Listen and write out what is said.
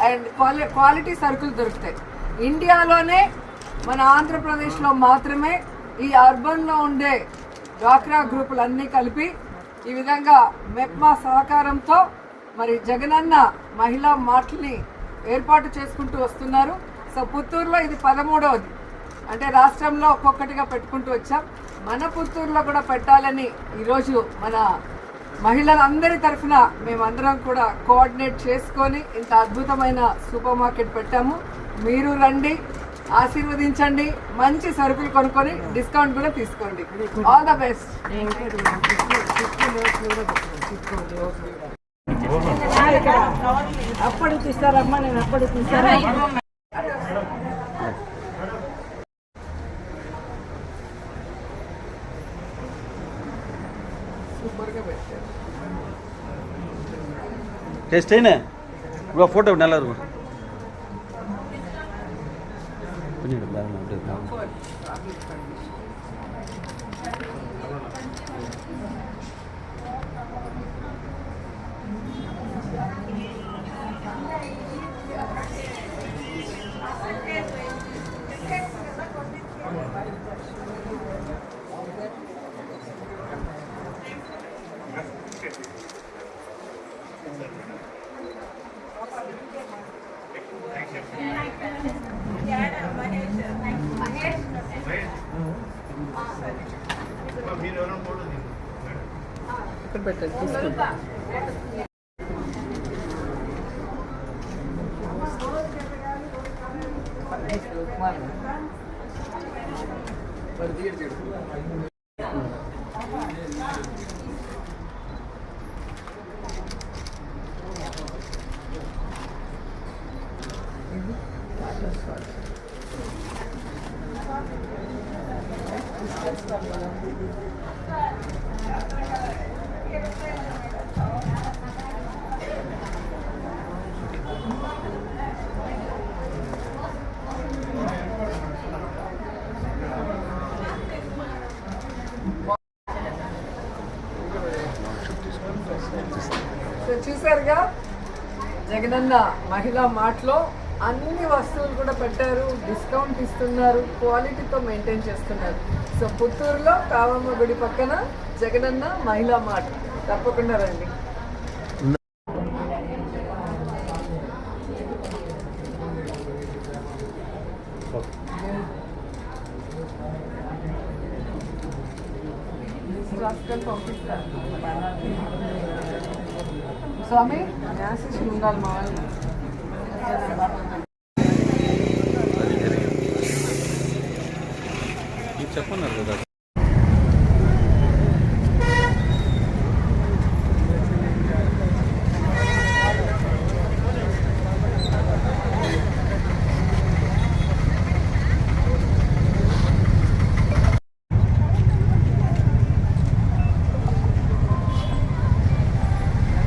And quality సరుకులు దొరుకుతాయి. ఇండియాలోనే మన ఆంధ్రప్రదేశ్లో మాత్రమే ఈ అర్బన్లో ఉండే డ్వాక్రా గ్రూపులన్నీ కలిపి ఈ విధంగా మెప్మా సహకారంతో మరి జగనన్న మహిళా మార్ట్ని ఏర్పాటు చేసుకుంటూ వస్తున్నారు. సో పుత్తూరులో ఇది 13వది, అంటే రాష్ట్రంలో ఒక్కొక్కటిగా పెట్టుకుంటూ వచ్చాం. మన పుత్తూరులో కూడా పెట్టాలని ఈరోజు మన మహిళలందరి తరఫున మేమందరం కూడా కోఆర్డినేట్ చేసుకొని ఇంత అద్భుతమైన సూపర్ మార్కెట్ పెట్టాము. మీరు రండి, ఆశీర్వదించండి, మంచి సరుకులు కొనుక్కొని డిస్కౌంట్ కూడా తీసుకోండి. All the best. అప్పుడు తీస్తారమ్మా, నేను అప్పుడు తీస్తారా? సూపర్గా పెట్టారు. టేస్ట్ అయినా ఫోటో నెలరు పెట్టండి, తీసుకోండి. సో చూసారుగా జగనన్న మహిళా మార్ట్లో అన్ని వస్తువులు కూడా పెట్టారు, డిస్కౌంట్ ఇస్తున్నారు, క్వాలిటీతో మెయింటైన్ చేస్తున్నారు. సో పుత్తూరులో కావమ్మ గుడి పక్కన జగనన్న మహిళా మార్ట్, తప్పకుండా రండి. పంపిస్తారు స్వామి, న్యాసేషన్ ఉండాలి మా వాళ్ళు. చెప్పన్నారు కదా.